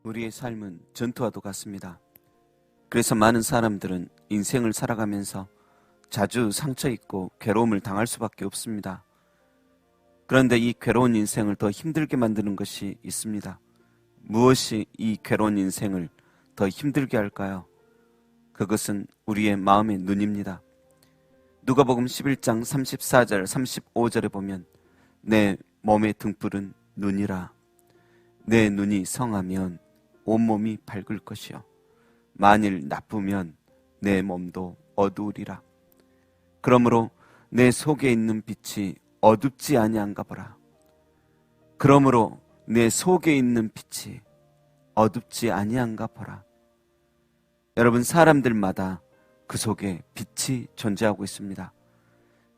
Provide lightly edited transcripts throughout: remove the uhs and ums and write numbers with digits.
우리의 삶은 전투와도 같습니다. 그래서 많은 사람들은 인생을 살아가면서 자주 상처 입고 괴로움을 당할 수밖에 없습니다. 그런데 이 괴로운 인생을 더 힘들게 만드는 것이 있습니다. 무엇이 이 괴로운 인생을 더 힘들게 할까요? 그것은 우리의 마음의 눈입니다. 누가복음 11장 34절 35절에 보면 내 몸의 등불은 눈이라. 내 눈이 성하면 온몸이 밝을 것이요 만일 나쁘면 내 몸도 어두우리라. 그러므로 내 속에 있는 빛이 어둡지 아니한가 보라. 그러므로 내 속에 있는 빛이 어둡지 아니한가 보라. 여러분, 사람들마다 그 속에 빛이 존재하고 있습니다.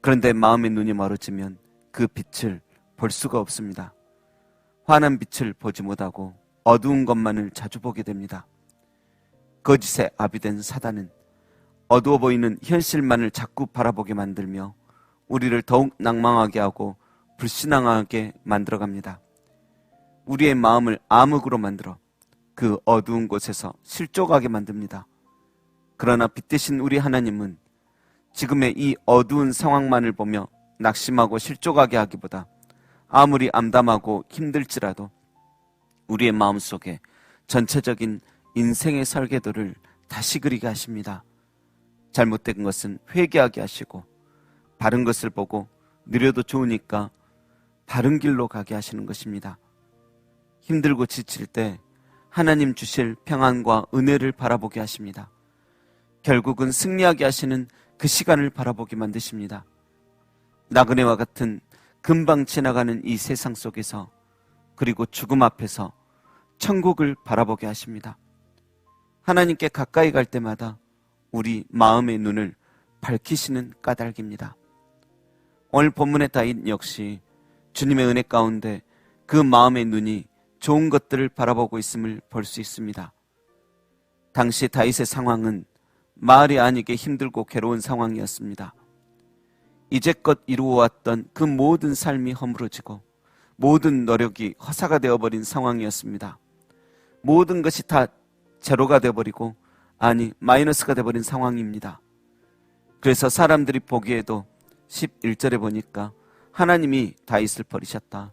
그런데 마음의 눈이 멀어지면 그 빛을 볼 수가 없습니다. 환한 빛을 보지 못하고 어두운 것만을 자주 보게 됩니다. 거짓의 아비된 사단은 어두워 보이는 현실만을 자꾸 바라보게 만들며 우리를 더욱 낭망하게 하고 불신앙하게 만들어갑니다. 우리의 마음을 암흑으로 만들어 그 어두운 곳에서 실족하게 만듭니다. 그러나 빛 대신 우리 하나님은 지금의 이 어두운 상황만을 보며 낙심하고 실족하게 하기보다 아무리 암담하고 힘들지라도 우리의 마음속에 전체적인 인생의 설계도를 다시 그리게 하십니다. 잘못된 것은 회개하게 하시고 바른 것을 보고 느려도 좋으니까 바른 길로 가게 하시는 것입니다. 힘들고 지칠 때 하나님 주실 평안과 은혜를 바라보게 하십니다. 결국은 승리하게 하시는 그 시간을 바라보게 만드십니다. 나그네와 같은 금방 지나가는 이 세상 속에서 그리고 죽음 앞에서 천국을 바라보게 하십니다. 하나님께 가까이 갈 때마다 우리 마음의 눈을 밝히시는 까닭입니다. 오늘 본문의 다윗 역시 주님의 은혜 가운데 그 마음의 눈이 좋은 것들을 바라보고 있음을 볼 수 있습니다. 당시 다윗의 상황은 말이 아니게 힘들고 괴로운 상황이었습니다. 이제껏 이루어왔던 그 모든 삶이 허물어지고 모든 노력이 허사가 되어버린 상황이었습니다. 모든 것이 다 제로가 되어버리고, 아니 마이너스가 되어버린 상황입니다. 그래서 사람들이 보기에도 11절에 보니까 하나님이 다윗을 버리셨다,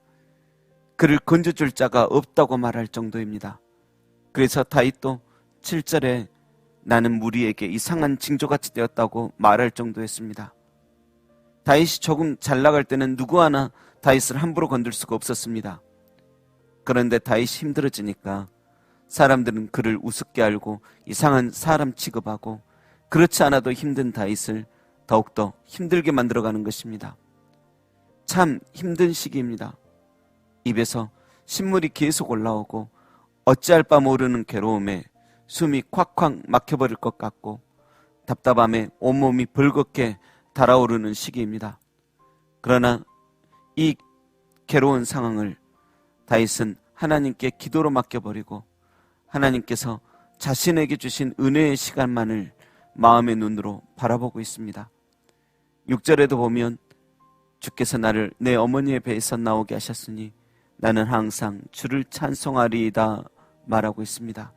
그를 건져줄 자가 없다고 말할 정도입니다. 그래서 다윗도 7절에 나는 무리에게 이상한 징조같이 되었다고 말할 정도였습니다. 다윗이 조금 잘 나갈 때는 누구 하나 다윗을 함부로 건들 수가 없었습니다. 그런데 다윗이 힘들어지니까 사람들은 그를 우습게 알고 이상한 사람 취급하고, 그렇지 않아도 힘든 다윗을 더욱더 힘들게 만들어가는 것입니다. 참 힘든 시기입니다. 입에서 신물이 계속 올라오고 어찌할 바 모르는 괴로움에 숨이 콱콱 막혀버릴 것 같고 답답함에 온몸이 벌겋게 달아오르는 시기입니다. 그러나 이 괴로운 상황을 다윗은 하나님께 기도로 맡겨버리고 하나님께서 자신에게 주신 은혜의 시간만을 마음의 눈으로 바라보고 있습니다. 6절에도 보면 주께서 나를 내 어머니의 배에서 나오게 하셨으니 나는 항상 주를 찬송하리이다 말하고 있습니다.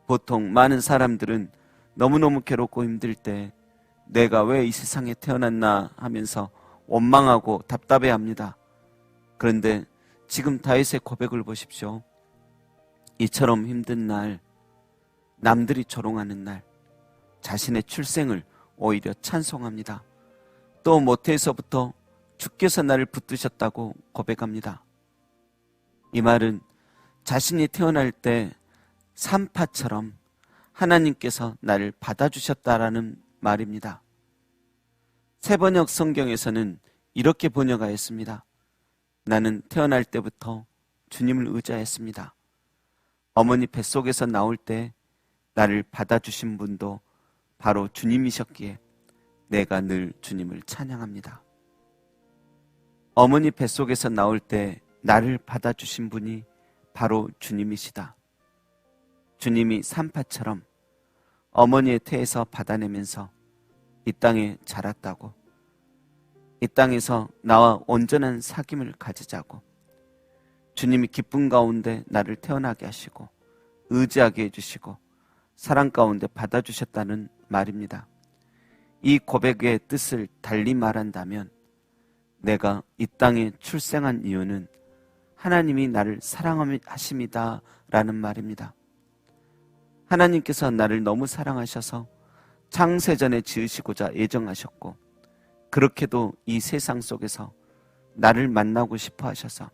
보통 많은 사람들은 너무너무 괴롭고 힘들 때 내가 왜 이 세상에 태어났나 하면서 원망하고 답답해합니다. 그런데 지금 다윗의 고백을 보십시오. 이처럼 힘든 날, 남들이 조롱하는 날, 자신의 출생을 오히려 찬송합니다. 또 모태에서부터 주께서 나를 붙드셨다고 고백합니다. 이 말은 자신이 태어날 때 산파처럼 하나님께서 나를 받아주셨다라는 말입니다. 새번역 성경에서는 이렇게 번역하였습니다. 나는 태어날 때부터 주님을 의지하였습니다. 어머니 뱃속에서 나올 때 나를 받아주신 분도 바로 주님이셨기에 내가 늘 주님을 찬양합니다. 어머니 뱃속에서 나올 때 나를 받아주신 분이 바로 주님이시다. 주님이 산파처럼 어머니의 태에서 받아내면서 이 땅에 자랐다고, 이 땅에서 나와 온전한 사귐을 가지자고 주님이 기쁨 가운데 나를 태어나게 하시고 의지하게 해주시고 사랑 가운데 받아주셨다는 말입니다. 이 고백의 뜻을 달리 말한다면 내가 이 땅에 출생한 이유는 하나님이 나를 사랑하심이다 라는 말입니다. 하나님께서 나를 너무 사랑하셔서 창세전에 지으시고자 애정하셨고 그렇게도 이 세상 속에서 나를 만나고 싶어 하셔서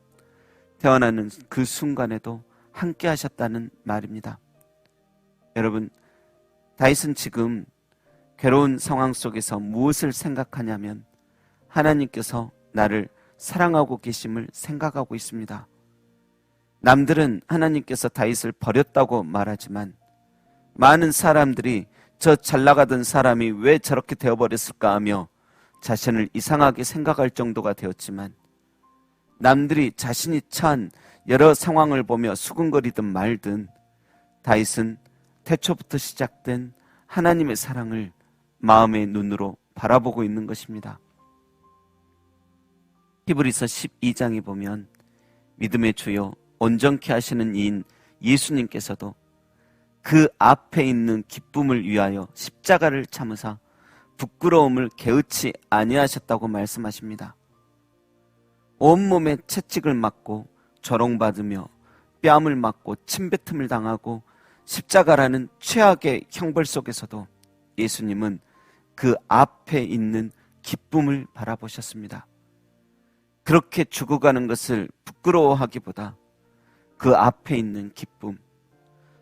태어나는 그 순간에도 함께 하셨다는 말입니다. 여러분, 다윗은 지금 괴로운 상황 속에서 무엇을 생각하냐면 하나님께서 나를 사랑하고 계심을 생각하고 있습니다. 남들은 하나님께서 다윗을 버렸다고 말하지만 많은 사람들이 저 잘나가던 사람이 왜 저렇게 되어버렸을까 하며 자신을 이상하게 생각할 정도가 되었지만 남들이 자신이 처한 여러 상황을 보며 수근거리든 말든 다윗은 태초부터 시작된 하나님의 사랑을 마음의 눈으로 바라보고 있는 것입니다. 히브리서 12장에 보면 믿음의 주요 온전케 하시는 이인 예수님께서도 그 앞에 있는 기쁨을 위하여 십자가를 참으사 부끄러움을 개의치 아니하셨다고 말씀하십니다. 온몸에 채찍을 맞고 조롱받으며 뺨을 맞고 침뱉음을 당하고 십자가라는 최악의 형벌 속에서도 예수님은 그 앞에 있는 기쁨을 바라보셨습니다. 그렇게 죽어가는 것을 부끄러워하기보다 그 앞에 있는 기쁨,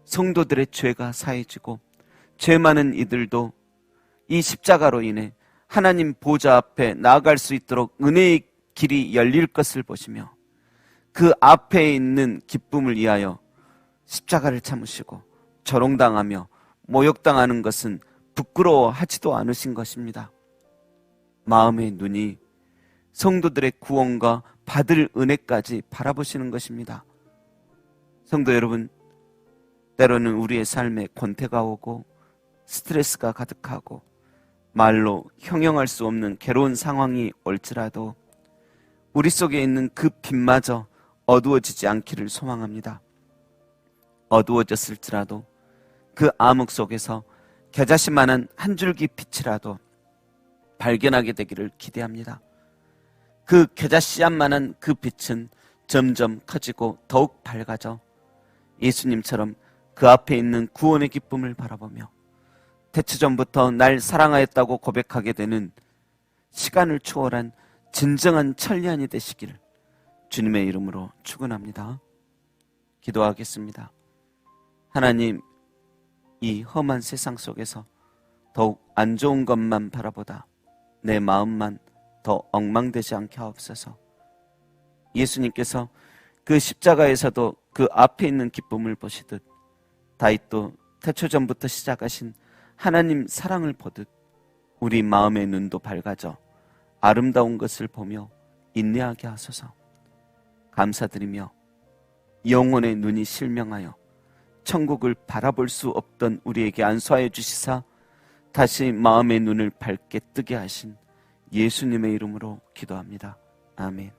성도들의 죄가 사해지고 죄 많은 이들도 이 십자가로 인해 하나님 보좌 앞에 나아갈 수 있도록 은혜의 길이 열릴 것을 보시며 그 앞에 있는 기쁨을 위하여 십자가를 참으시고 조롱당하며 모욕당하는 것은 부끄러워하지도 않으신 것입니다. 마음의 눈이 성도들의 구원과 받을 은혜까지 바라보시는 것입니다. 성도 여러분, 때로는 우리의 삶에 권태가 오고 스트레스가 가득하고 말로 형용할 수 없는 괴로운 상황이 올지라도 우리 속에 있는 그 빛마저 어두워지지 않기를 소망합니다. 어두워졌을지라도 그 암흑 속에서 겨자씨만한 한 줄기 빛이라도 발견하게 되기를 기대합니다. 그 겨자씨앗만한 그 빛은 점점 커지고 더욱 밝아져 예수님처럼 그 앞에 있는 구원의 기쁨을 바라보며 태초전부터 날 사랑하였다고 고백하게 되는 시간을 초월한 진정한 천리안이 되시기를 주님의 이름으로 축원합니다. 기도하겠습니다. 하나님, 이 험한 세상 속에서 더욱 안 좋은 것만 바라보다 내 마음만 더 엉망되지 않게 하옵소서. 예수님께서 그 십자가에서도 그 앞에 있는 기쁨을 보시듯 다윗도 태초전부터 시작하신 하나님 사랑을 보듯 우리 마음의 눈도 밝아져 아름다운 것을 보며 인내하게 하소서. 감사드리며 영혼의 눈이 실명하여 천국을 바라볼 수 없던 우리에게 안수하여 주시사 다시 마음의 눈을 밝게 뜨게 하신 예수님의 이름으로 기도합니다. 아멘.